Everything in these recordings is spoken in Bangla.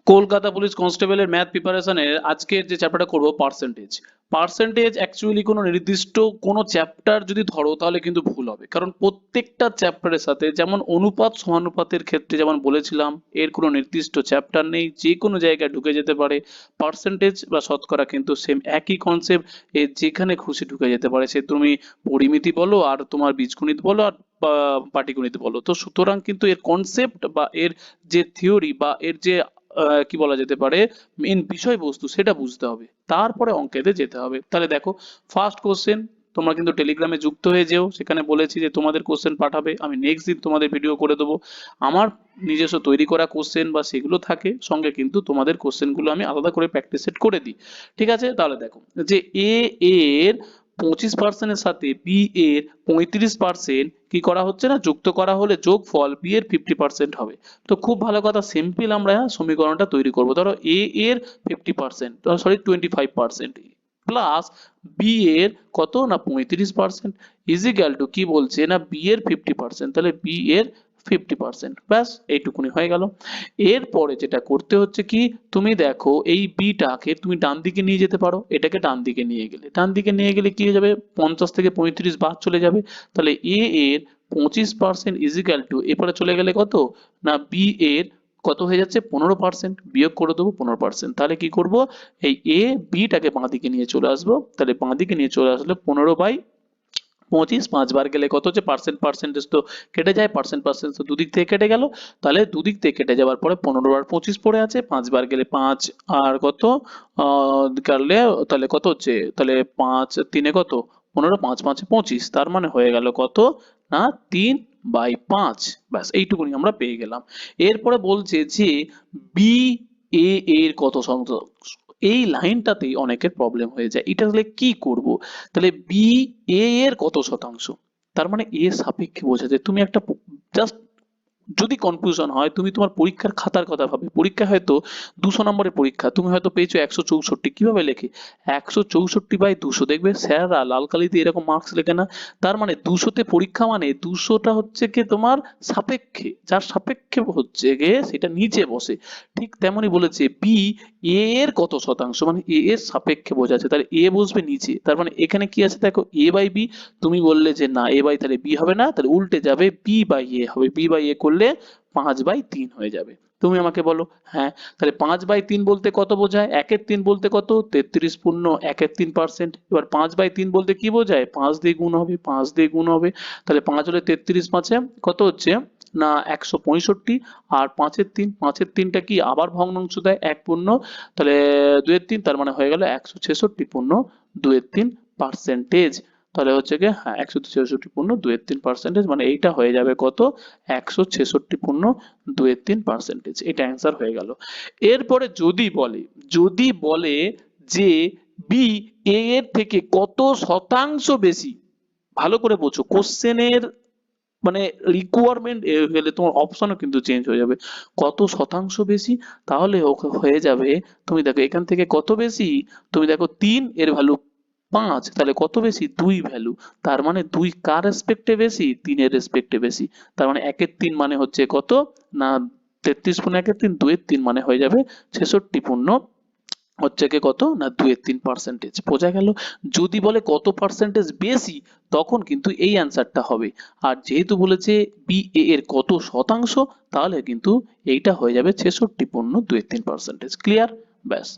কলকাতা পুলিশ কনস্টেবলের ম্যাথ প্রিপারেশনের আজকের যে চ্যাপ্টারটা করব পার্সেন্টেজ। পার্সেন্টেজ অ্যাকচুয়ালি কোনো নির্দিষ্ট কোনো চ্যাপ্টার যদি ধরো তাহলে কিন্তু ভুল হবে, কারণ প্রত্যেকটা চ্যাপ্টারের সাথে যেমন অনুপাত সমানুপাতের ক্ষেত্রে যেমন বলেছিলাম এর কোনো নির্দিষ্ট চ্যাপ্টার নেই, যে কোনো জায়গায় ঢুকে যেতে পারে। পার্সেন্টেজ বা শতকরা কিন্তু সেম একই কনসেপ্ট, এর যেখানে খুশি ঢুকে যেতে পারে, সে তুমি পরিমিতি বলো আর তোমার বীজগণিত বলো আর পাটিগণিত বলো। তো সুতরাং কিন্তু এর কনসেপ্ট বা এর যে থিওরি বা এর যে কি বলা যেতে পারে মেন বিষয়বস্তু সেটা বুঝতে হবে, তারপরে অঙ্কেতে যেতে হবে। তাহলে দেখো, ফার্স্ট কোশ্চেন, তোমরা কিন্তু টেলিগ্রামে যুক্ত হয়ে যেও, সেখানে বলেছি যে তোমাদের কোশ্চেন পাঠাবে, আমি নেক্সট দিন তোমাদের ভিডিও করে দেবো। আমার নিজস্ব তৈরি করা কোশ্চেন বা সেগুলো থাকে সঙ্গে, কিন্তু তোমাদের কোশ্চেনগুলো আমি আলাদা করে প্র্যাকটিস সেট করে দিই। ঠিক আছে, তাহলে দেখো যে এ এর 25% এর সাথে বি এর 35% কি করা হচ্ছে না, যুক্ত করা হলে যোগফল বি এর 50% হবে। তো খুব ভালো কথা, সিম্পল আমরা সমীকরণটা তৈরি করব। ধরো এ এর 50%, সরি 25% প্লাস বি এর কত না 35% ইজিক্যাল টু কি বলছে না বি এর 50%, তাহলে বি এর 50%, ব্যাস এইটুকুনি হয়ে গেল। এরপরে যেটা করতে হচ্ছে কি, তুমি দেখো এই বিটাকে তুমি ডান দিকে নিয়ে যেতে পারো, এটাকে ডান দিকে নিয়ে গেলে, ডান দিকে নিয়ে গেলে কি হয়ে যাবে, 50 থেকে 35 বাদ চলে যাবে, তাহলে এ এর 25% ইজিক্যাল টু এরপরে চলে গেলে কত না বি এর কত হয়ে যাচ্ছে 15%, বিয়োগ করে দেবো 15%। তাহলে কি করব, এই এ বিটাকে বাঁ দিকে নিয়ে চলে আসবো, তাহলে বাঁ দিকে নিয়ে চলে আসলে 15/25, 5 বার গেলে কত হচ্ছে, পার্সেন্টেজ তো কেটে যায়, পার্সেন্ট তো দুদিক থেকে কেটে গেল, তাহলে দুদিক থেকে কেটে যাওয়ার পরে 15/25 পড়ে আছে, 5 বার গেলে 5 আর কত কাটলে তাহলে কত হচ্ছে, তাহলে 5 3 কত 15, 5 5 25, তার মানে হয়ে গেল কত না 3/5। ব্যাস এইটুকুনি আমরা পেয়ে গেলাম। এরপরে বলছে যে বি এ এর কত সংখ্যক, এই লাইনটাতেই অনেকের প্রবলেম হয়ে যায়, এটা তাহলে কি করব, তাহলে বি এ এর কত শতাংশ, তার মানে এ সাপেক্ষে বোঝাতে তুমি একটা জাস্ট, যদি কনফিউশন হয় তুমি তোমার পরীক্ষার খাতার কথা ভাবে, পরীক্ষায় হয়তো 200 নম্বরের পরীক্ষা, তুমি হয়তো পেয়েছো 164, কিভাবে লেখে 164/200, দেখবে স্যাররা লাল কালি দিয়ে এরকম মার্কস লেখে না, তার মানে 200তে পরীক্ষা মানে 200টা হচ্ছে কি তোমার সাপেক্ষে, যার সাপেক্ষে হচ্ছে গিয়ে সেটা নিচে বসে। ঠিক তেমনি বলেছে বি এ এর কত শতাংশ, মানে এ এর সাপেক্ষে বোঝাচ্ছে, তাহলে এ বসবে নিচে, তার মানে এখানে কি আছে দেখো এ বাই বি, তুমি বললে যে না এ বাই তাহলে বি হবে না, তাহলে উল্টে যাবে বি বাই এ হবে, বি বাই এ করলে 5/3 হয়ে যাবে। তুমি আমাকে বলো, হ্যাঁ তাহলে 5/3 বলতে কত বোঝায়, 1/3 বলতে কত 33.1/3%, এবার 5/3 বলতে কি বোঝায় 5 দিয়ে গুণ হবে, 5 দিয়ে গুণ হবে, তাহলে 5 হলে 33, 5 কত হচ্ছে না 165, আর 5/3টা কি আবার ভগ্নাংশ দেয় 1 পূর্ণ, তাহলে 2/3, তার মানে হয়ে গেল 166.2/3%। তাহলে হচ্ছে গিয়ে হ্যাঁ 166.2/3%, মানে এইটা হয়ে যাবে কত 166.2/3%, এটা অ্যান্সার হয়ে গেল। এরপরে যদি বলে যে বি এ এর থেকে কত শতাংশ বেশি, ভালো করে বোঝো কোশ্চেনের মানে রিকোয়ারমেন্ট গেলে তোমার অপশনও কিন্তু চেঞ্জ হয়ে যাবে, কত শতাংশ বেশি, তাহলে হয়ে যাবে, তুমি দেখো এখান থেকে কত বেশি, তুমি দেখো 3 এর ভ্যালু 5, তাহলে কত বেশি 2 ভ্যালু, তার মানে 2 কার রেসপেক্টে বেশি 3 এর রেসপেক্টে বেশি, তার মানে 1/3 মানে হচ্ছে কত না 33.1/3, 2/3 মানে হয়ে যাবে 66 পূর্ণ হচ্ছে কি কত না 2/3%, বোঝা গেল। যদি বলে কত পার্সেন্টেজ বেশি, তখন কিন্তু এই অ্যান্সারটা হবে, আর যেহেতু বলেছে বি এ এর কত শতাংশ, তাহলে কিন্তু এইটা হয়ে যাবে 66.2/3%, ক্লিয়ার, ব্যাস।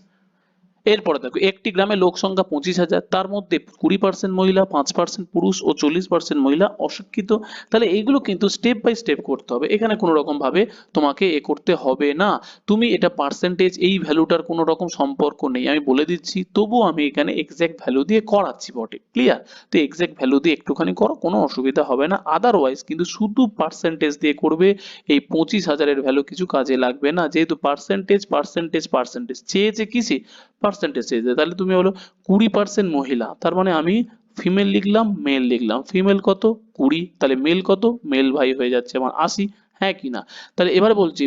এরপরে দেখো একটি গ্রামে লোক সংখ্যা 25,000, তার মধ্যে 20% মহিলা, 5% পুরুষ ও 40% মহিলা অশিক্ষিত। তাহলে এইগুলো কিন্তু স্টেপ বাই স্টেপ করতে হবে, এখানে কোনো রকম ভাবে তোমাকে করতে হবে না, তুমি এটা পার্সেন্টেজ এই ভ্যালুটার কোনো রকম সম্পর্ক নেই আমি বলে দিচ্ছি, তবুও আমি এখানে এক্সাক্ট ভ্যালু দিয়ে করাচ্ছি বটে, ক্লিয়ার। তো এক্সাক্ট ভ্যালু দিয়ে একটুখানি করো, কোনো অসুবিধা হবে না, আদারওয়াইজ কিন্তু শুধু পার্সেন্টেজ দিয়ে করবে, এই 25,000-এর ভ্যালু কিছু কাজে লাগবে না, যেহেতু পার্সেন্টেজ চেয়েছে কিসে, পার্সেন্টেজ চেয়েছে, তাহলে তুমি হলো 20% মহিলা, তার মানে আমি ফিমেল লিখলাম মেল লিখলাম, ফিমেল কত 20, তাহলে মেল কত, মেল ভাই হয়ে যাচ্ছে আমার 80, হ্যাঁ কি না। তাহলে এবার বলছি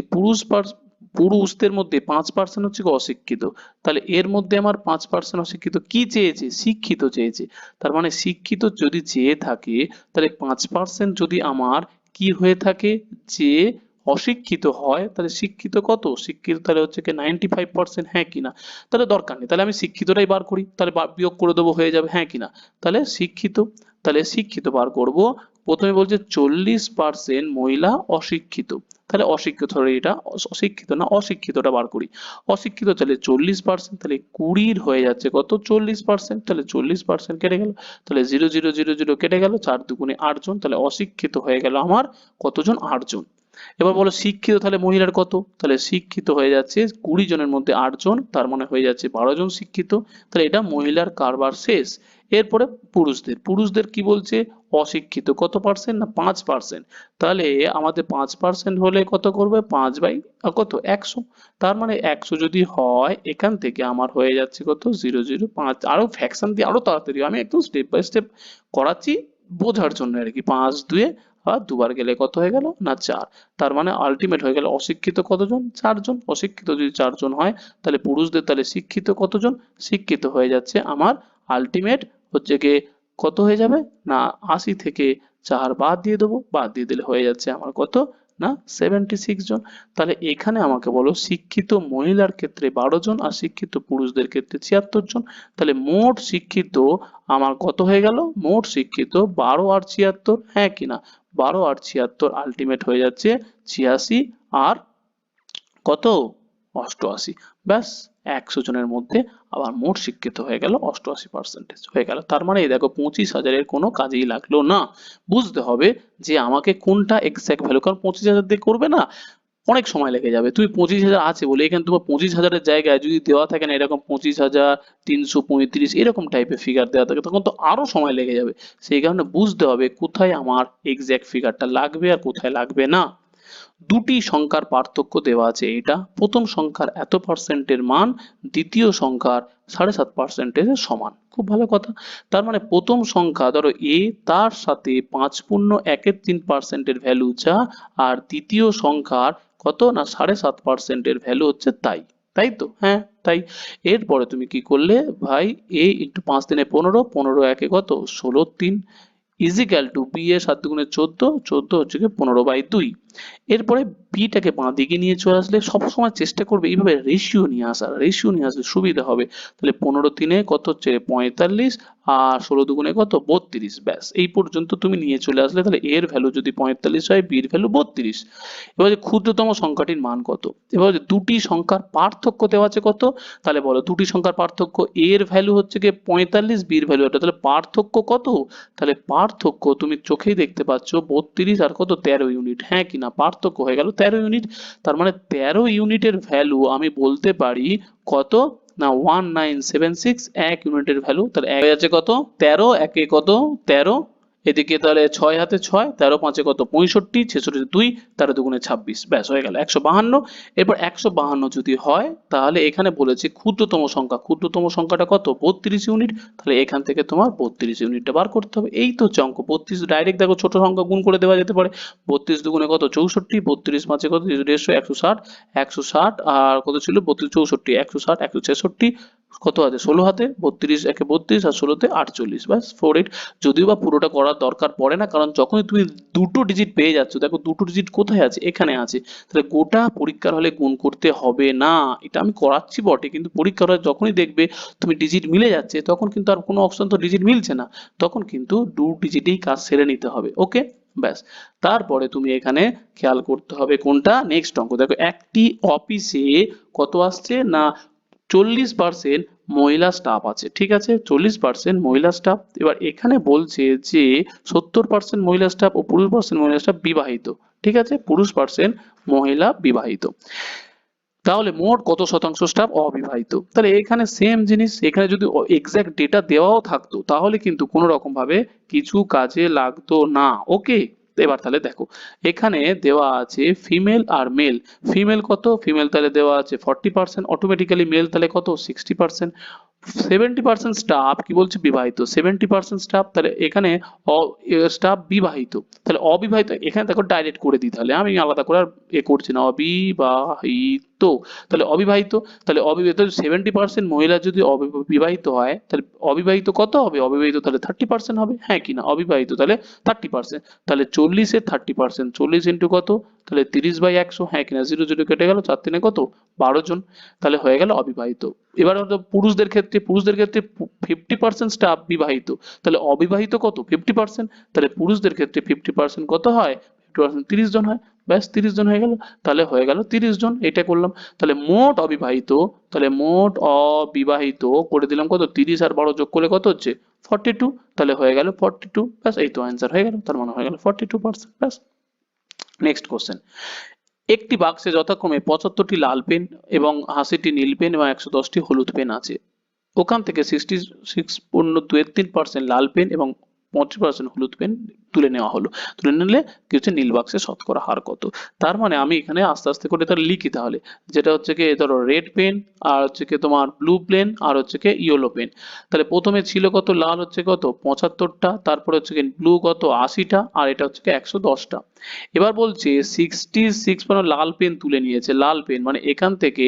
পুরুষদের মধ্যে 5% হচ্ছে অশিক্ষিত, তাহলে এর মধ্যে আমার 5% অশিক্ষিত, কি চেয়েছে শিক্ষিত চেয়েছে, তার মানে শিক্ষিত যদি চেয়ে থাকে, তাহলে 5% যদি আমার কি হয়ে থাকে যে অশিক্ষিত হয় তাহলে শিক্ষিত কত, শিক্ষিত তাহলে হচ্ছে কি 95%, হ্যাঁ কিনা? তাহলে দরকার নেই, তাহলে আমি শিক্ষিতটাই বার করি, তাহলে বিয়োগ করে দেবো, হয়ে যাবে, হ্যাঁ কিনা? তাহলে শিক্ষিত, তাহলে শিক্ষিত বার করব। প্রথমে বলছে 40% মহিলা অশিক্ষিত, তাহলে অশিক্ষিত হলে এটা অশিক্ষিত না, অশিক্ষিতটা বার করি। অশিক্ষিত তাহলে 40%, তাহলে 20 হয়ে যাচ্ছে কত, 40%, তাহলে 40% কেটে গেল, তাহলে 0 0 0 0 কেটে গেল, 4 দুগুণে 8 জন, তাহলে অশিক্ষিত হয়ে গেল আমার কতজন, 8 জন। এবার বলো শিক্ষিত তাহলে মহিলার কত, তাহলে শিক্ষিত হয়ে যাচ্ছে 20 জনের মধ্যে 8 জন, তার মানে হয়ে যাচ্ছে 12 জন শিক্ষিত, তাহলে এটা মহিলার কারবার শেষ। এরপরে পুরুষদের, পুরুষদের কি বলছে, অশিক্ষিত কত পার্সেন্ট, না 5%, তাহলে আমাদের 5% হলে কত করবে, 5 বাই কত, 100, তার মানে 100 যদি হয় এখান থেকে আমার হয়ে যাচ্ছে কত, 0 0 5, আরো ফ্র্যাকশন দিয়ে আরো তাড়াতাড়ি, আমি একদম স্টেপ বাই স্টেপ করাচ্ছি বোঝার জন্য আর কি। 5 2 আর দুবার গেলে কত হয়ে গেল, না 4, তার মানে আলটিমেট হয়ে গেল অশিক্ষিত কতজন, 4 জন। অশিক্ষিত যদি 4 জন হয় তাহলে পুরুষদের তাহলে শিক্ষিত কতজন, শিক্ষিত হয়ে যাচ্ছে আমার আলটিমেট হচ্ছে গিয়ে কত হয়ে যাবে, না 80 থেকে 4 বাদ দিয়ে দেবো, বাদ দিয়ে দিলে হয়ে যাচ্ছে আমার কত, না 76 জন। তাহলে এখানে আমাকে বলো শিক্ষিত মহিলার ক্ষেত্রে 12 জন আর শিক্ষিত পুরুষদের ক্ষেত্রে 76 জন, তাহলে মোট শিক্ষিত আমার কত হয়ে গেল, মোট শিক্ষিত 12 আর 76, হ্যাঁ কিনা? 12 আর 76 আলটিমেট হয়ে যাচ্ছে 86 আর কত, 88, ব্যাস 100 জনের মধ্যে আবার মোট শিক্ষিত হয়ে গেল 88% হয়ে গেল। তার মানে এই দেখো 25,000-এর কোনো কাজেই লাগলো না। বুঝতে হবে যে আমাকে কোনটা এক্সাক্ট ভ্যালু, কারণ 25,000 দিয়ে করবে না, অনেক সময় লেগে যাবে। তুমি 25,000 আছে বলে এখানে তোমার 25,000-এর জায়গায় যদি দেওয়া থাকে না এরকম 25,335 এরকম টাইপের ফিগার দেওয়া থাকে তখন তো আরো সময় লেগে যাবে। সেই কারণে বুঝতে হবে কোথায় আমার এক্সাক্ট ফিগারটা লাগবে আর কোথায় লাগবে না। দুটি সংখ্যার পার্থক্য দেওয়া আছে, এটা প্রথম সংখ্যার এত পার্সেন্টের মান দ্বিতীয় সংখ্যার 7.5%-এর সমান, খুব ভালো কথা। তার মানে প্রথম সংখ্যা ধরো এ, তার সাথে 5.13%-এর ভ্যালু যা, আর দ্বিতীয় সংখ্যার কত, না 7.5%-এর ভ্যালু হচ্ছে তাই, তাই তো, হ্যাঁ তাই। এরপরে তুমি কি করলে ভাই, এ ইন্টু 5 3 15, 15 একে কত, 16 3 ইজিক্যাল টু বি এর 7 দুগুণে 14, 14 হচ্ছে কি 15/2। এরপরে বিটাকে বাঁ দিকে নিয়ে চলে আসলে সবসময় চেষ্টা করবে এইভাবে রেশিও নিয়ে আসার, রেশিও নিয়ে আসলে সুবিধা হবে। তাহলে 15 3 কত হচ্ছে 45 আর 16 দুগুণে কত 32, ব্যাস এই পর্যন্ত তুমি নিয়ে চলে আসলে, তাহলে এর ভ্যালু যদি 45 হয় বির ভ্যালু 32। এবার যে ক্ষুদ্রতম সংখ্যাটির মান কত, এবার যে দুটি সংখ্যার পার্থক্য দেওয়া আছে কত, তাহলে বলো দুটি সংখ্যার পার্থক্য, এর ভ্যালু হচ্ছে কি 45, বির ভ্যালু এটা, তাহলে পার্থক্য কত, তাহলে পার্থক্য তুমি চোখেই দেখতে পাচ্ছ 32 আর কত 13 ইউনিট, হ্যাঁ কিনা? পার্থক্য হয়ে গেল 13 ইউনিট, তার মানে 13 ইউনিটের ভ্যালু আমি বলতে পারি কত, না 1976 এক ইউনিটের ভ্যালু, তাহলে এক হয়ে যাচ্ছে কত 13, একে কত 13, এদিকে তাহলে 6 হাতে 6, 13 5 কত 65, 66 2, 13 দুগুণে 26, ব্যাস হয়ে গেল 152। এরপর 152 যদি হয় তাহলে এখানে বলেছে ক্ষুদ্রতম সংখ্যা, ক্ষুদ্রতম সংখ্যাটা কত 32 ইউনিট, তাহলে এখান থেকে তোমার 32 ইউনিটটা বার করতে হবে। এই তো হচ্ছে অঙ্ক। 32 ডাইরেক্ট দেখো ছোট সংখ্যা গুণ করে দেওয়া যেতে পারে, 32 দুগুণে কত 64, 32 5 কত 150, 160, 160 আর কত ছিল 32 64, 160 166 কত আছে 16 হাতে 32 একে 32 আর 16তে 48, ব্যাস 48। যদিও বা পুরোটা করার দরকার পড়ে না, কারণ যখনই তুমি দুটো ডিজিট পেয়ে যাচ্ছ, দেখো দুটো ডিজিট কোথায় আছে, এখানে আছে, তাহলে গোটা পরীক্ষার হলে গুণ করতে হবে না। এটা আমি করাচ্ছি বটে, কিন্তু পরীক্ষার হলে যখনই দেখবে তুমি ডিজিট মিলে যাচ্ছে তখন কিন্তু আর কোনো অপশন তো ডিজিট মিলছে না, তখন কিন্তু দু ডিজিটেই কাজ সেরে নিতে হবে, ওকে ব্যাস। তারপরে তুমি এখানে খেয়াল করতে হবে কোনটা, নেক্সট অঙ্ক দেখো, একটি অফিসে কত আসছে না 40% মহিলা স্টাফ আছে, ঠিক আছে 40% মহিলা স্টাফ। এবার এখানে বলছে যে 70% মহিলা স্টাফ ও 20% মহিলা স্টাফ বিবাহিত, ঠিক আছে 20% মহিলা বিবাহিত। তাহলে মোট কত শতাংশ স্টাফ অবিবাহিত, তাহলে এখানে সেম জিনিস, এখানে যদি এক্সাক্ট ডেটা দেওয়াও থাকতো তাহলে কিন্তু কোনো রকম ভাবে কিছু কাজে লাগতো না, ওকে। এবার তাহলে দেখো এখানে দেওয়া আছে ফিমেল আর মেল, ফিমেল কত, ফিমেল তাহলে দেওয়া আছে 40%, অটোমেটিক্যালি মেল তাহলে কত 60%। 70% স্টাফ কি বলছে বিবাহিত, 70% স্টাফ, তাহলে এখানে স্টাফ বিবাহিত, তাহলে অবিবাহিত এখানে দেখো ডাইরেক্ট করে দিই, তাহলে আমি আলাদা করে আর করছি না, অবিবাহিত তাহলে অবিবাহিত, তাহলে অবিবাহিত 70% মহিলা যদি বিবাহিত হয় তাহলে অবিবাহিত কত হবে? অবিবাহিত তাহলে 30% হবে, হ্যাঁ কি না? অবিবাহিত তাহলে 30%, তাহলে 40-এর 30%, 40 ইন্টু কত? তাহলে 30/100, হ্যাঁ কিনা? 0 0 কেটে গেল, 4 3 কত? 12 জন, তাহলে হয়ে গেল অবিবাহিত। এবার হলো পুরুষদের ক্ষেত্রে 50% স্টাফ বিবাহিত, তাহলে অবিবাহিত কত? 50%, তাহলে পুরুষদের ক্ষেত্রে 50% কত হয়? 50% 30 জন হয়, ব্যাস 30 জন হয়ে গেল, তাহলে হয়ে গেল 30 জন, এটা করলাম। তাহলে মোট অবিবাহিত, তাহলে মোট অবিবাহিত করে দিলাম কত? 30 আর 12 যোগ করলে কত হচ্ছে? 42, তাহলে হয়ে গেল 42, ব্যাস এই তো অ্যান্সার হয়ে গেল, তার মানে হয়ে গেল 42%, ব্যাস। নেক্সট কোশ্চেন, একটি বাক্সে যথাক্রমে 75টি লাল পেন এবং 80টি নীল পেন এবং 110টি হলুদ পেন আছে। ওখান থেকে 66.23% লাল পেন এবং 25% হলুদ পেন তুলে নেওয়া হলো। তুলে নিলে কি হচ্ছে? নীল বাক্সে শতকরা হার কত? তার মানে আমি এখানে আস্তে আস্তে করে তাহলে লিখি, তাহলে যেটা হচ্ছে কি ধরো রেড পেন, আর হচ্ছে কি তোমার ব্লু পেন, আর হচ্ছে কি ইয়েলো পেন। তাহলে প্রথমে ছিল কত? লাল হচ্ছে কত? 75টা, তারপরে হচ্ছে কি ব্লু কত? 80টা, আর এটা হচ্ছে কি 110টা। এবার বলছে 66 লাল পেন তুলে নিয়েছে, লাল পেন মানে এখান থেকে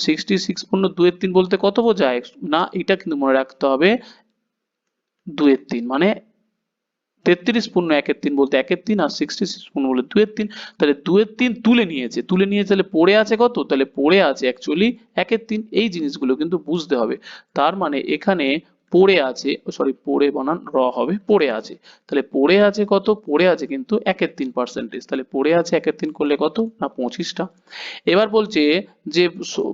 66.23 বলতে কত বোঝায়? না, এটা কিন্তু মনে রাখতে হবে, 2/3 মানে 33.1/3 বলতে 1/3, আর 66 বলে 2/3, তাহলে 2/3 তুলে নিয়েছে, তাহলে পড়ে আছে কত? তাহলে পড়ে আছে অ্যাকচুয়ালি 1/3, এই জিনিসগুলো কিন্তু বুঝতে হবে। তার মানে এখানে পড়ে আছে, সরি পড়ে বানান র হবে, পড়ে আছে, তাহলে পড়ে আছে কত? পড়ে আছে কিন্তু 1/3%, তাহলে পড়ে আছে 1/3 করলে কত? না 25টা। এবার বলছে যে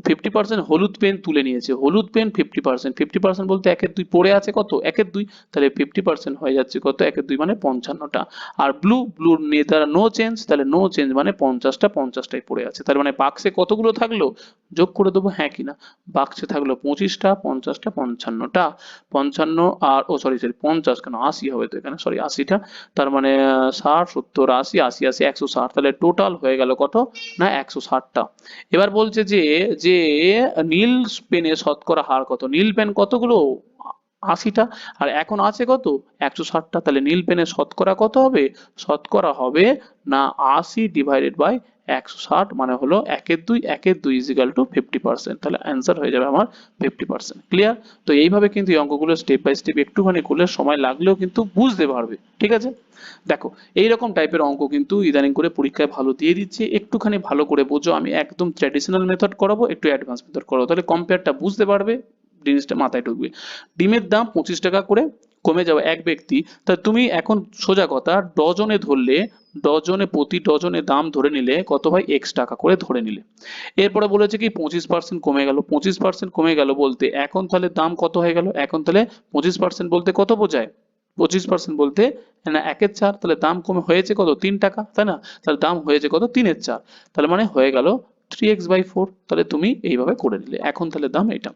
50% হলুদ পেন তুলে নিয়েছে, হলুদ পেন 50% বলতে 1/2 পড়ে আছে কত? 1/2, তাহলে 50% হয়ে যাচ্ছে কত? 1/2 মানে 55টা। আর ব্লুর নিয়ে তারা নো চেঞ্জ, তাহলে নো চেঞ্জ মানে 50টাই পড়ে আছে, তার মানে বাক্সে কতগুলো থাকলো? যোগ করে দেবো, হ্যাঁ কিনা? বাক্সে থাকলো 25টা, 50টা, 55টা, 55 আর ও সরি 50 কেন, 80 হবে তো এখানে, সরি 80টা, তার মানে 60 70 80 80 80 160, তাহলে টোটাল হয়ে গেল কত? না 160টা। এবার বলছে যে যে নীল পেনে শতকরা হার কত? নীল পেন কতগুলো? 80টা, আর এখন আছে কত? 160টা, তাহলে নীল পেনের শতকরা কত হবে? শতকরা হবে না 80/160, মানে হলো 1/2 ইজিক্যাল টু 50%, তাহলে অ্যান্সার হয়ে যাবে আমার 50%। ক্লিয়ার? তো এইভাবে কিন্তু এই অঙ্কগুলো স্টেপ বাই স্টেপ একটুখানি করলে সময় লাগলেও কিন্তু বুঝতে পারবে, ঠিক আছে? দেখো এইরকম টাইপের অঙ্ক কিন্তু ইদানিং করে পরীক্ষায় ভালো দিয়ে দিচ্ছে, একটুখানি ভালো করে বোঝো, আমি একদম ট্র্যাডিশনাল মেথড করাবো, একটু অ্যাডভান্স মেথড করাবো, তাহলে কম্পেয়ারটা বুঝতে পারবে, জিনিসটা মাথায় ঢুকবে। ডিমের দাম 25 টাকা করে কমে যাওয়া এক ব্যক্তি, তা তুমি এখন সোজা কথা ডজনে ধরলে, ডজনে প্রতি ডজনে দাম ধরে নিলে কত ভাই? x টাকা করে ধরে নিলে। এরপরে বলেছে কি 25% কমে গেল, 25% কমে গেল বলতে এখন তাহলে দাম কত হয়ে গেল? এখন তাহলে 25% বলতে কত বোঝায়? 25% বলতে না 1/4, তাহলে দাম কমে হয়েছে কত? 3 টাকা, তাই না? তাহলে দাম হয়েছে কত? 3/4, তাহলে মানে হয়ে গেল 3x/4, তাহলে তুমি এইভাবে করে নিলে, এখন তাহলে দাম এটা।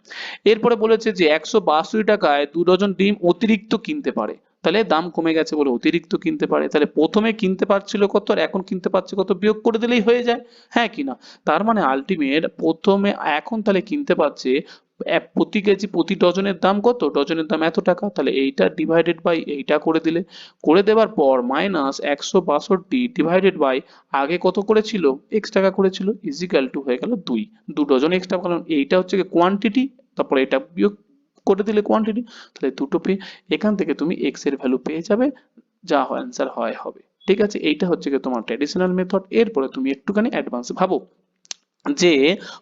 এরপরে বলেছে যে 162 টাকায় 2 ডজন ডিম অতিরিক্ত কিনতে পারে, তাহলে দাম কমে গেছে বলে অতিরিক্ত কিনতে পারে, তাহলে প্রথমে কিনতে পারছিল কত আর এখন কিনতে পারছে কত? বিয়োগ করে দিলেই হয়ে যায়, হ্যাঁ কি না? তার মানে আলটিমেট প্রথমে এখন তাহলে কিনতে পারছে প্রতি কেজি প্রতি ডজনের দাম কত? ডজনের দাম এত টাকা, তাহলে এইটা ডিভাইডেড বাই এইটা করে দিলে, করে দেওয়ার পর মাইনাস 162 ডিভাইডেড বাই আগে কত করেছিল? x টাকা করেছিল, ইজিক্যাল টু হয়ে গেল 2, 2 ডজন এক্সট্রা, কারণ এইটা হচ্ছে কোয়ান্টিটি, তারপরে এটা বিয়োগ করে দিলে কোয়ান্টিটি, তাহলে দুটো পেয়ে এখান থেকে তুমি x এর ভ্যালু পেয়ে যাবে, যা অ্যান্সার হয় হবে, ঠিক আছে? এইটা হচ্ছে তোমার ট্র্যাডিশনাল মেথড। এরপরে তুমি একটুখানি অ্যাডভান্স ভাবো, যে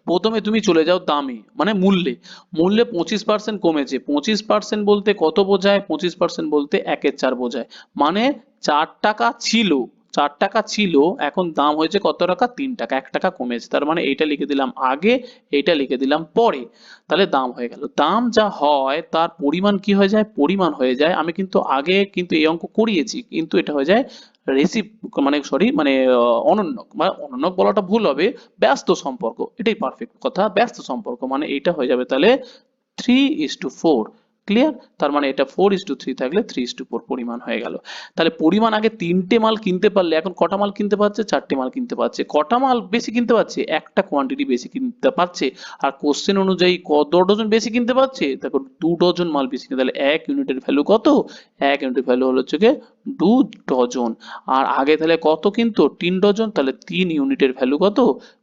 প্রথমে তুমি চলে যাও দামে মানে মূল্যে, মূল্যে 25% কমেছে, 25% বলতে কত বোঝায়? 25% বলতে 1/4 বোঝায়, মানে 4 টাকা ছিল, 4 টাকা ছিল, এখন দাম হয়েছে কত টাকা? 3 টাকা, 1 টাকা কমেছে, তার মানে এইটা লিখে দিলাম আগে, এইটা লিখে দিলাম পরে, তাহলে দাম হয়ে গেল। দাম যা হয় তার পরিমাণ কি হয়ে যায়? পরিমাণ হয়ে যায়, আমি কিন্তু আগে কিন্তু এই অঙ্ক করিয়েছি, কিন্তু এটা হয়ে যায় রেসিপ মানে সরি মানে অনন্যক বা অনন্যক বলাটা ভুল হবে, ব্যস্ত সম্পর্ক, এটাই পারফেক্ট কথা, ব্যস্ত সম্পর্ক, মানে এটা হয়ে যাবে তাহলে 3:4। ক্লিয়ার? তার মানে এটা 4:3 থাকলে 3:4 পরিমাণ হয়ে গেল। তাহলে পরিমাণ আগে 3টে মাল কিনতে পারলে এখন কটা মাল কিনতে পারছে? 4টে মাল কিনতে পারছে। কটা মাল বেশি কিনতে পারছে? একটা কোয়ান্টিটি বেশি কিনতে পারছে। আর কোশ্চেন অনুযায়ী কত ডজন বেশি কিনতে পারছে? দেখো 2 ডজন মাল বেশি কিনতে, তাহলে 1 ইউনিটের ভ্যালু কত? 1 ইউনিটের ভ্যালু হলো হচ্ছে 2 ডজন। আর আগে তাহলে কত কিনতো? 3 ডজন, তাহলে 3 ইউনিটের ভ্যালু কত?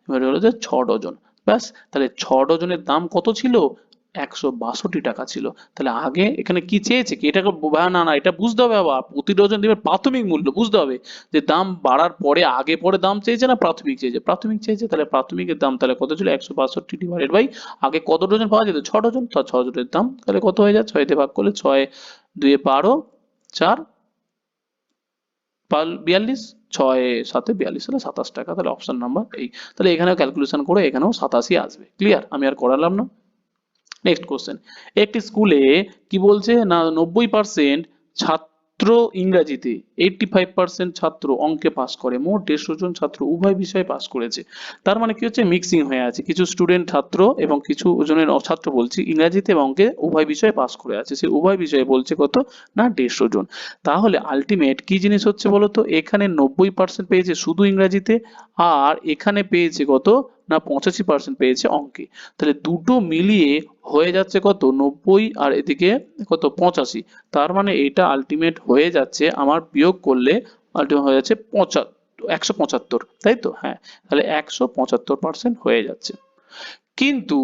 এবারে হলো যে 6 ডজন। ব্যাস, তাহলে 6 ডজনের দাম কত ছিল? 162 টাকা ছিল। তাহলে আগে এখানে কি চেয়েছে কি এটাকে না না এটা বুঝতে হবে, আবার প্রতি ডজন দেবে প্রাথমিক মূল্য বুঝতে হবে যে দাম বাড়ার পরে আগে পরে দাম চেয়েছে না প্রাথমিক চেয়েছে, প্রাথমিক চেয়েছে, তাহলে প্রাথমিকের দাম তাহলে কত ছিল? 162 ডিভাইডেড বাই আগে কত ডজন পাওয়া যেত? 6 ডজন, তো 6 ডজনের দাম তাহলে কত হয়ে যায়? 6 দিয়ে ভাগ করলে 6 2 12 4 42, 6 7 42, তাহলে 27 টাকা। তাহলে অপশন নাম্বার এই। তাহলে এখানেও ক্যালকুলেশন করে এখানেও 87 আসবে। ক্লিয়ার? আমি আর করালাম না। নেক্সট কোশ্চেন, একটি স্কুলে কি বলছে না 90% ছাত্র ইংরাজিতে, 85% ছাত্র অঙ্কে পাস করে, মোট 150 জন ছাত্র উভয় বিষয়ে পাস করেছে। তার মানে কি হচ্ছে? মিক্সিং হয়ে আছে, কিছু স্টুডেন্ট ছাত্র এবং কিছু জনের ছাত্র বলছি ইংরাজিতে এবং অঙ্কে উভয় বিষয়ে পাস করে আছে। সে উভয় বিষয়ে বলছে কত না 150 জন। তাহলে আলটিমেট কি জিনিস হচ্ছে বলতো? এখানে 90% পেয়েছে শুধু ইংরাজিতে, আর এখানে পেয়েছে কত না 85% পেয়েছে অঙ্কে। তাহলে দুটো মিলিয়ে হয়ে যাচ্ছে কত? 90 আর এদিকে কত? 85। তার মানে এটা আলটিমেট হয়ে যাচ্ছে আমার বিয়োগ করলে আলটিমেট হয়ে যাচ্ছে 175, তাই তো? হ্যাঁ, তাহলে 175% হয়ে যাচ্ছে। কিন্তু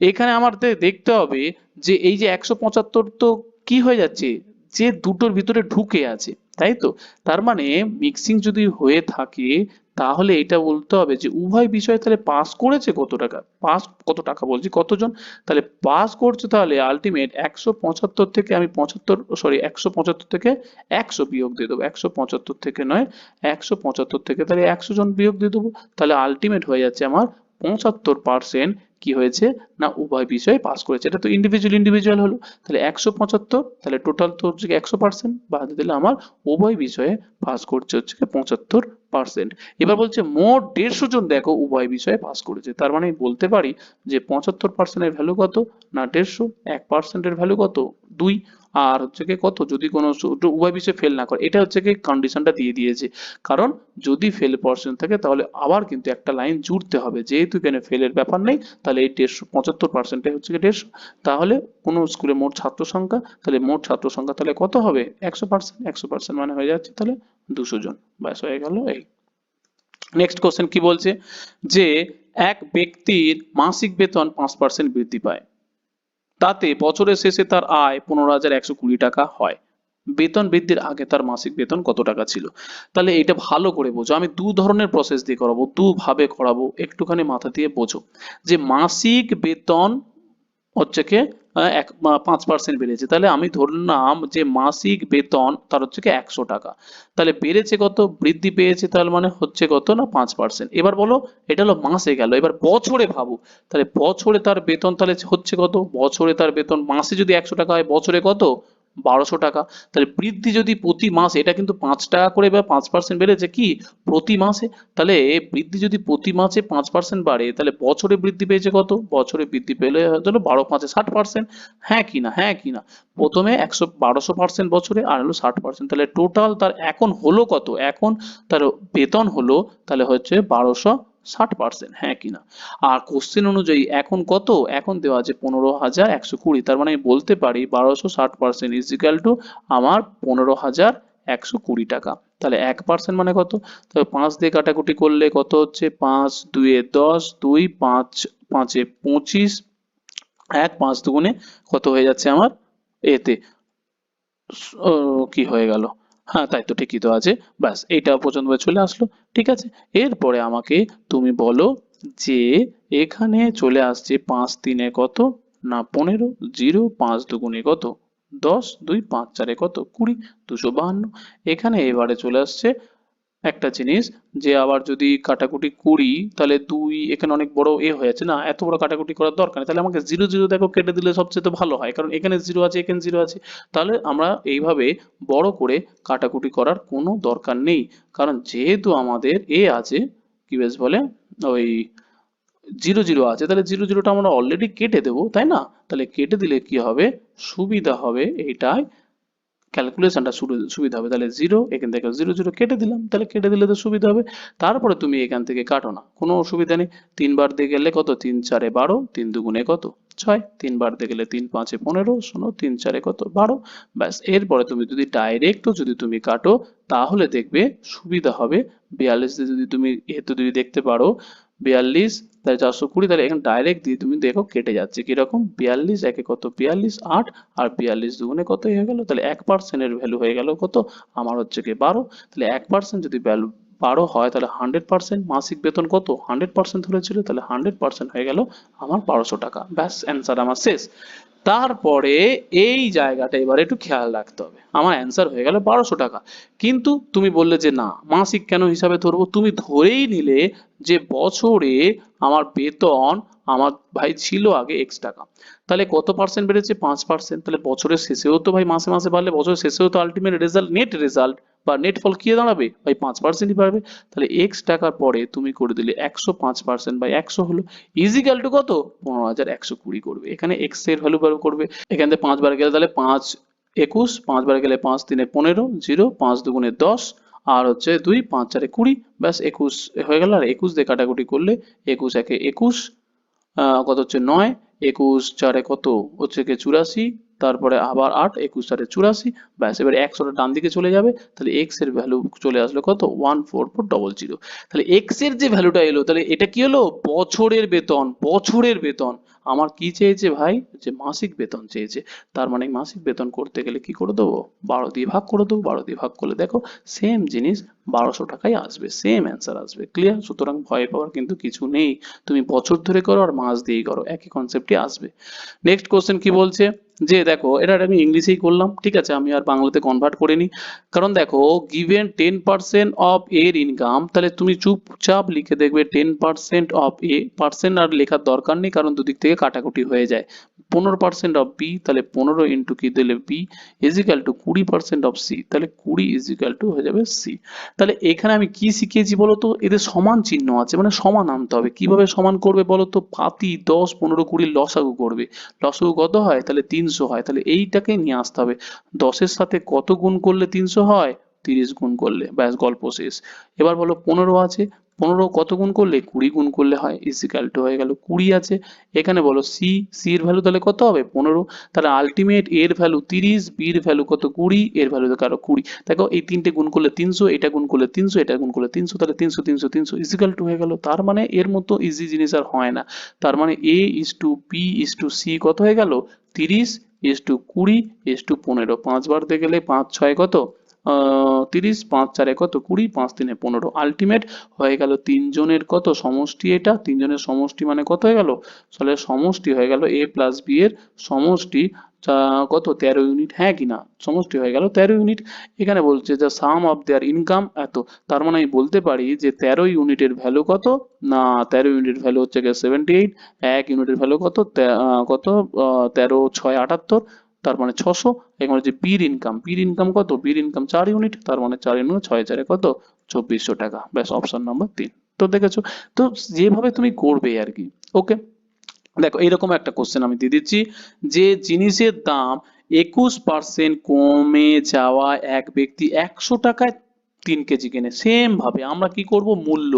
এখানে আমার দেখতে হবে যে এই যে 175 তো কি হয়ে যাচ্ছে? যে দুটোর ভিতরে ঢুকে আছে, তাই তো? তার মানে মিক্সিং যদি হয়ে থাকে তাহলে এটা বলতে হবে যে উভয় বিষয় তাহলে পাস করেছে কত টাকা, পাস কত টাকা বলছি কতজন, তাহলে পাস করছে তাহলে আলটিমেট 175 থেকে আমি 175 থেকে 100 বিয়োগ দিয়ে দেবো, 175 থেকে নয় 175 থেকে তাহলে 100 জন বিয়োগ দিয়ে দেবো, তাহলে আলটিমেট হয়ে যাচ্ছে আমার 75% কি হয়েছে না উভয় বিষয়ে পাস করেছে। এটা তো ইন্ডিভিজুয়াল হলো, তাহলে 175, তাহলে টোটাল তো হচ্ছে 100%, বাদ দিলে আমার উভয় বিষয়ে পাস করছে হচ্ছে 75%। এবার বলছে মোট 150 জন দেখো উভয় বিষয়ে পাস করেছে, তার মানে বলতে পারি যে 75% এর ভ্যালু কত না 150, 1% এর ভ্যালু কত 2, আর হচ্ছে কি কত যদি কোনো উভয় বিষয়ে ফেল না করে, এটা হচ্ছে কি কন্ডিশনটা দিয়ে দিয়েছে। কারণ যদি ফেল পার্সেন্ট থাকে তাহলে আবার কিন্তু একটা লাইন জুড়তে হবে, যেহেতু এখানে ফেলের ব্যাপার নেই তাহলে এই 150 75% হচ্ছে কি 150। তাহলে কোনো স্কুলে মোট ছাত্র সংখ্যা, তাহলে মোট ছাত্র সংখ্যা তাহলে কত হবে? 100%, 100% মানে হয়ে যাচ্ছে তাহলে 200 জন। ব্যাস হয়ে গেল এই। নেক্সট কোশ্চেন কি বলছে যে এক ব্যক্তির মাসিক বেতন 5% বৃদ্ধি পায়, তাতে বছরের শেষে তার আয় 15,120 টাকা হয়। বেতন বৃদ্ধির আগে তার মাসিক বেতন কত টাকা ছিল? তাহলে এটা ভালো করে বোঝো, আমি দু ধরনের প্রসেস দিয়ে করাবো, দুভাবে করাবো, একটুখানি মাথা দিয়ে বোঝো। যে মাসিক বেতন হচ্ছে কি 5% বেড়েছে, তাহলে আমি ধরলাম যে মাসিক বেতন তার হচ্ছে কি 100 টাকা, তাহলে বেড়েছে কত? বৃদ্ধি পেয়েছে, তার মানে হচ্ছে কত না 5%। এবার বলো এটা হলো মাসে গেল, এবার বছরে ভাবো, তাহলে বছরে তার বেতন তাহলে হচ্ছে কত? বছরে তার বেতন মাসে যদি 100 টাকা হয় বছরে কত? 1200 টাকা। তাহলে বৃদ্ধি যদি প্রতি মাসে, এটা কিন্তু 5 টাকা করে বা 5% বেড়েছে কি প্রতি মাসে, তাহলে বৃদ্ধি যদি প্রতি মাসে 5% বাড়ে তাহলে বছরে বৃদ্ধি পেয়েছে কত? বছরে বৃদ্ধি পেলে হলো 12 5 60%। হ্যাঁ কি না? হ্যাঁ কি না? প্রথমে 1200% বছরে আর হলো 60%, তাহলে টোটাল তার এখন হলো কত? এখন তার বেতন হলো তাহলে হচ্ছে 1260%। হ্যাঁ কি না? আর কোশ্চেন অনুযায়ী এখন কত? এখন দেওয়া আছে 15,120, তার মানে আমি বলতে পারি 1260% ইজ ইকুয়াল টু আমার 15,120 টাকা। তাহলে 1% মানে কত? তবে 5 দিয়ে কাটাকুটি করলে কত হচ্ছে? 5 2 এ 10, 2 5 5 এ 25, 1 5 দুগুণে কত হয়ে যাচ্ছে আমার এতে ও কি হয়ে গেল? হ্যাঁ তাই তো, ঠিকই তো আছে। ব্যাস এইটা পর্যন্ত চলে আসলো। ঠিক আছে, এরপরে আমাকে তুমি বলো যে এখানে চলে আসছে 5 3 এ কত না 15, 0 5 দুগুণে কত 10, 2 5 4 এ কত 20, 252। এখানে এবারে চলে আসছে একটা জিনিস, যে আবার যদি কাটাকুটি করি তাহলে 2 এখানে অনেক বড় হয়ে যাচ্ছে না, এত বড় কাটাকুটি করার দরকার নেই, তাহলে আমাকে 0 0 দেখো কেটে দিলে সবচেয়ে ভালো হয়, কারণ এখানে 0 আছে এখানে 0 আছে। তাহলে আমরা এইভাবে বড় করে কাটাকুটি করার কোনো দরকার নেই, কারণ যেহেতু আমাদের আছে কি বেশ বলে ওই 0 0 আছে, তাহলে 0 0টা আমরা অলরেডি কেটে দেবো, তাই না? তাহলে কেটে দিলে কি হবে? সুবিধা হবে এইটাই, ক্যালকুলেশনটা সুবিধা হবে। তাহলে 0 এখান থেকে 0 0 কেটে দিলাম, তাহলে কেটে দিলে তো সুবিধা হবে। তারপরে তুমি এখান থেকে কাটো না, কোনো অসুবিধা নেই। 3 বার দিয়ে গেলে কত? 3 4 এ 12, 3 দুগুণে কত 6, 3 বার দিয়ে গেলে 3 5 এ 15, শোনো 3 4 এ কত 12। ব্যাস, এরপরে তুমি যদি ডাইরেক্টও যদি তুমি কাটো তাহলে দেখবে সুবিধা হবে। 42 দিয়ে যদি তুমি এতে যদি দেখতে পারো 42 তাহলে 420, তাহলে এখানে ডাইরেক্ট দিয়ে তুমি দেখো কেটে যাচ্ছে কিরকম, 42 একে কত 42 8, আর 42 দুগুণে কত হয়ে গেল, তাহলে 1% এর ভ্যালু হয়ে গেল কত আমার হচ্ছে কি 12। তাহলে 1% যদি ভ্যালু 12 হয় তাহলে 100% মাসিক বেতন কত 100% ধরেছিল, তাহলে 100% হয়ে গেল আমার 1200 টাকা। ব্যাস, অ্যান্সার আমার শেষ। তারপরে এই জায়গাটা এবারে একটু খেয়াল রাখতে হবে, আমার অ্যান্সার হয়ে গেল 1200 টাকা, কিন্তু তুমি বললে যে না মাসিক কেন হিসাবে ধরবো, তুমি ধরেই নিলে যে বছরে আমার বেতন আমার ভাই ছিল আগে এক্স টাকা, তাহলে কত পার্সেন্ট বেড়েছে 5%, তাহলে বছরের শেষেও তো ভাই মাসে মাসে বাড়লে বছরের শেষেও তো আলটিমেট রেজাল্ট নেট রেজাল্ট বা নেট ফল কি দাঁড়াবে ভাই 5%ই বাড়বে। তাহলে এক্স টাকার পরে তুমি করে দিলে 105% বাই 100 হলো ইজিক্যাল টু কত 15,120 করবে, এখানে এক্স এর ভ্যালু বার করবে, এখান থেকে 5 বার গেলে তাহলে 5 21, 5 বার গেলে 5 3 15, 0 5 দুগুণে 10, আর হচ্ছে 2 5 4 20, ব্যাস 21 হয়ে গেল। আর 21 দিয়ে কাটাকুটি করলে 21 একে 21, কত হচ্ছে 9, 21 4 কত হচ্ছে কি 84, তারপরে আবার 8, 21 4 84, ব্যাস এবার 100টা ডান দিকে চলে যাবে, তাহলে x এর ভ্যালু চলে আসলো কত 14400। তাহলে x এর যে ভ্যালুটা এলো তাহলে এটা কি হলো বছরের বেতন, বছরের বেতন। আমার কি চেয়েছে ভাই যে মাসিক বেতন চেয়েছে, তার মানে মাসিক বেতন করতে গেলে কি করে দেবো 12 দিয়ে ভাগ করে দেবো, 12 দিয়ে ভাগ করলে দেখো সেম জিনিস 1200 টাকাই আসবে, সেম অ্যান্সার আসবে। ক্লিয়ার? সুতরাং ভয় পাওয়ার কিন্তু কিছু নেই, তুমি বছর ধরে করো আর মাস দিয়েই করো একই কনসেপ্টই আসবে। নেক্সট কোশ্চেন কি বলছে যে দেখো এটা আমি ইংলিশেই করলাম, ঠিক আছে, আমি আর বাংলাতে কনভার্ট করিনি, কারণ দেখো গিভেন 10% অফ এর ইনকাম, তাহলে তুমি চুপচাপ লিখে দেখবে 10% অফ এ, পার্সেন্ট আর লেখার দরকার নেই কারণ দুদিক থেকে কাটাকুটি হয়ে যায়। 15% অফ বি, তাহলে 15 ইন্টু কি দিলে B equal to 20% of C, তাহলে 20 ইজিক্যাল টু হয়ে যাবে সি। তাহলে এখানে আমি কি শিখিয়েছি বলতো, এদের সমান চিহ্ন আছে মানে সমান আনতে হবে, কিভাবে সমান করবে বলতো, পাতি 10 15 20 লসাগু করবে, লসাগু কত হয় তাহলে 300 হয়, তাহলে এইটাকে নিয়ে আসতে হবে 10-এর সাথে কত গুণ করলে 300 হয় 30 গুণ করলে, ব্যাস গল্প শেষ। এবার বলো 15 আছে, 15 কত গুণ করলে 20 গুণ করলে হয়, ইজিক্যাল টু হয়ে গেল 20 আছে। এখানে বলো সি, সি এর ভ্যালু তাহলে কত হবে 15, তাহলে আলটিমেট এর ভ্যালু 30, বি এর ভ্যালু কত 20, এর ভ্যালু দেখো আরো 20, দেখো এই তিনটে গুণ করলে 300, এটা গুণ করলে 300, এটা গুণ করলে 300, তাহলে 300 300 300 ইজিক্যাল টু হয়ে গেল। তার মানে এর মতো ইজি জিনিস আর হয় না, তার মানে A is to B is to C কত হয়ে গেল 30 ইস টু 20 ইস টু 15, 5 বার দিয়ে গেলে 5 6 কত 30, 5 4 কত 20, 5 3 15, আলটিমেট হয়ে গেল তিনজনের কত সমষ্টি, এটা তিনজনের সমষ্টি মানে কত হয়ে গেল, তাহলে সমষ্টি হয়ে গেল এ প্লাস বি এর সমষ্টি কত 13 ইউনিট, হ্যাঁ কিনা সমষ্টি হয়ে গেল 13 ইউনিট। এখানে বলছে যে সাম অফ দেয়ার ইনকাম এত, তার মানে আমি বলতে পারি যে 13 ইউনিটের ভ্যালু কত না 13 ইউনিটের ভ্যালু হচ্ছে গিয়ে 78, এক ইউনিটের ভ্যালু কত কত 13 6 78, তার মানে 600। এখানে হচ্ছে বির ইনকাম, বির ইনকাম কত, বির ইনকাম 4 ইউনিট, তার মানে 4 ইউনিট 6 4 কত 2400 টাকা, ব্যাস অপশন নাম্বার 3। তো দেখেছো তো যেভাবে তুমি করবে আর কি। ওকে, দেখো এইরকম একটা কোশ্চেন আমি দিয়ে দিচ্ছি যে জিনিসের দাম 21% কমে যাওয়া এক ব্যক্তি 100 টাকায় 3 কেজি কেনে, সেম ভাবে আমরা কি করব মূল্য,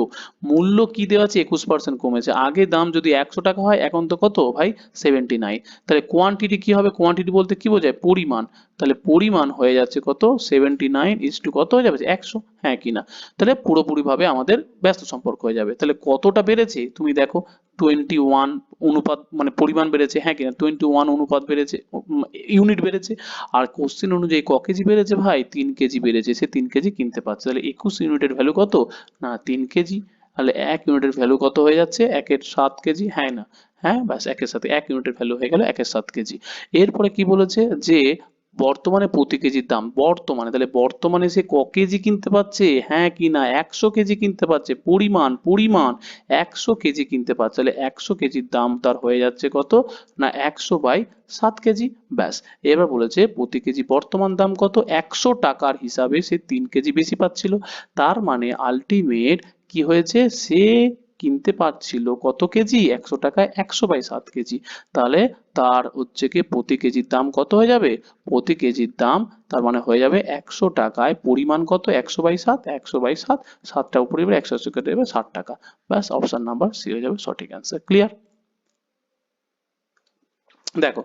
মূল্য কি দেওয়া আছে 21% কমেছে, আগে দাম যদি 100 টাকা হয় এখন তো কত ভাই 79, তাহলে কোয়ান্টিটি কি হবে, কোয়ান্টিটি বলতে কি বোঝায় পরিমাণ, তাহলে পরিমাণ হয়ে যাচ্ছে কত 79 ইস টু কত হয়ে যাবে 100, হ্যাঁ কিনা, তাহলে পুরোপুরি ভাবে আমাদের ব্যস্ত সম্পর্ক হয়ে যাবে। তাহলে কতটা বেড়েছে তুমি দেখো 21 অনুপাত মানে পরিমাণ বেড়েছে, হ্যাঁ কিনা 21 অনুপাত বেড়েছে, ইউনিট বেড়েছে, আর কোশ্চেন অনুযায়ী ক কেজি বেড়েছে ভাই 3 কেজি বেড়েছে, সে 3 কেজি কিনতে পারছে, তাহলে 21 ইউনিটের ভ্যালু কত না 3 কেজি, তাহলে 1 ইউনিটের ভ্যালু কত হয়ে যাচ্ছে 1-এর 7 কেজি, হ্যাঁ না, হ্যাঁ ব্যাস 1-এর সাথে 1 ইউনিটের ভ্যালু হয়ে গেল 1-এর 7 কেজি। এরপরে কি বলেছে যে বর্তমানে প্রতি কেজির দাম, বর্তমানে তাহলে বর্তমানে সে ক কেজি কিনতে পাচ্ছে, হ্যাঁ কি না 100 কেজি কিনতে পারছে, পরিমাণ পরিমাণ 100 কেজি কিনতে পারছে, তাহলে 100 কেজির দাম তার হয়ে যাচ্ছে কত না 100 বাই 7 কেজি, ব্যাস। এবার বলেছে প্রতি কেজি বর্তমান দাম কত 100 টাকার হিসাবে সে 3 কেজি বেশি পাচ্ছিল, তার মানে আলটিমেট কি হয়েছে সে কিনতে পারছিল কত কেজি 100 টাকায় 100 বাই 7 কেজি, তাহলে তার হচ্ছে কি প্রতি কেজির দাম কত হয়ে যাবে, প্রতি কেজির দাম তার মানে হয়ে যাবে 100 টাকায় পরিমাণ কত 100 বাই 7, 100 বাই 7, 7টা উপরে যাবে 100 কেটে দেবে 60 টাকা, ব্যাস অপশন নাম্বার সি হয়ে যাবে সঠিক অ্যান্সার। ক্লিয়ার? দেখো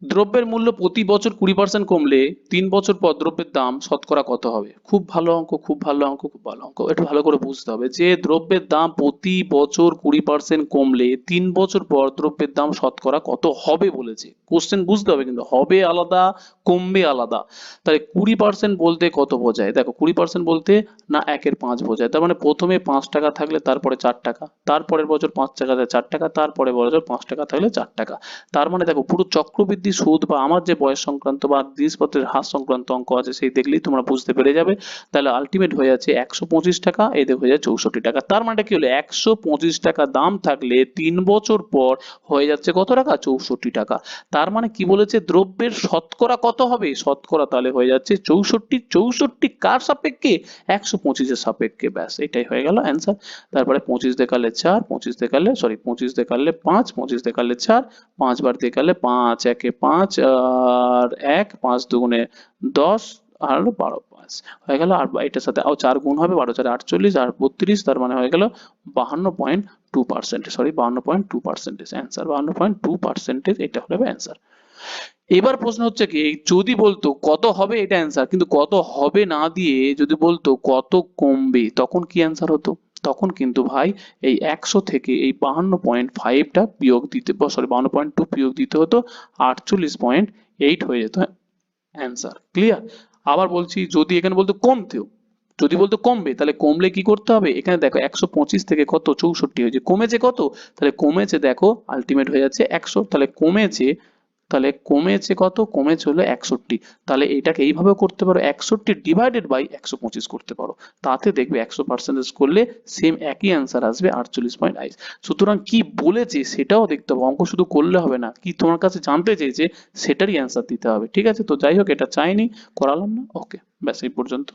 দ্রব্যের মূল্য প্রতি বছর 20% কমলে 3 বছর পর দ্রব্যের দাম শতকরা কত হবে? খুব ভালো অঙ্ক, খুব ভালো অঙ্ক, খুব ভালো অঙ্ক। একটু ভালো করে বুঝতে হবে যে দ্রব্যের দাম প্রতি বছর 20% কমলে 3 বছর পর দ্রব্যের দাম শতকরা কত হবে বলেছে। কোশ্চেন বুঝতে হবে, কিন্তু হবে আলাদা, কমবে আলাদা। তাহলে 20% বলতে কত বোঝায়? দেখো 20% বলতে না 1/5 বোঝায়। তার মানে প্রথমে 5 টাকা থাকলে তারপরে 4 টাকা, তারপরের বছর 5 টাকা 4 টাকা, তারপরের বছর 5 টাকা থাকলে 4 টাকা। তার মানে দেখো পুরো চক্রবৃদ্ধি সুদ বা আমার যে বয়স সংক্রান্ত বা জিনিসপত্রের হার সংক্রান্ত অঙ্ক আছে সেই দেখলেই তোমরা বুঝতে পেরে যাবে। তাহলে আলটিমেট হয়ে যাচ্ছে 125 টাকা, এদের হয়ে যাচ্ছে 64 টাকা। তার মানে কি হলো 125 টাকা দাম থাকলে 3 বছর পর হয়ে যাচ্ছে কত টাকা? 64 টাকা। তার মানে কি বলেছে? দ্রব্যের শতকরা কত হবে? শতকরা তাহলে হয়ে যাচ্ছে 64। 64 কার সাপেক্ষে? 125 এর সাপেক্ষে। ব্যাস এটাই হয়ে গেল অ্যান্সার। তারপরে 25 দেখালে 4, 25 দেখালে 25 দেখালে 5, 25 দেখালে 4, 5 বার দেখালে 5 একে 5 আর 1, 5 দুগুণে 10 আর হলো 12, 5 হয়ে গেল। আর এটার সাথে 4 গুণ হবে, 12 4 48 আর 32, তার মানে হয়ে গেল 52.2%, সরি 52.2% অ্যান্সার, 52.2% এটা হলো অ্যান্সার। এবার প্রশ্ন হচ্ছে কি, যদি বলতো কত হবে এটা অ্যান্সার, কিন্তু কত হবে না দিয়ে যদি বলতো কত কমবে, তখন কি অ্যান্সার হতো? তখন কিন্তু ভাই এই 100 থেকে এই 52.5টা বিয়োগ দিতে, সরি 52.2 বিয়োগ দিতে হতো, 48.8 হয়ে যেত অ্যান্সার। ক্লিয়ার? আবার বলছি, যদি এখানে বলতো কমতেও, যদি বলতো কমবে, তাহলে কমলে কি করতে হবে? এখানে দেখো 125 থেকে কত 64 হয়েছে, কমেছে কত? তাহলে কমেছে দেখো আলটিমেট হয়ে যাচ্ছে 100, তাহলে কমেছে, তাহলে কমেছে কত? কমেছে হলো 61। তাহলে এটাকে এইভাবে করতে পারো, 61 ডিভাইডেড বাই 125 করতে পারো, তাতে দেখবে 100% করলে সেম একই অ্যান্সার আসবে 48.8। সুতরাং কি বলেছে সেটাও দেখতে হবে, অঙ্ক শুধু করলে হবে না, কি তোমার কাছে জানতে চেয়েছে সেটারই অ্যান্সার দিতে হবে। ঠিক আছে, তো যাই হোক এটা চাইনি, করালাম না, ওকে ব্যাস এই পর্যন্ত।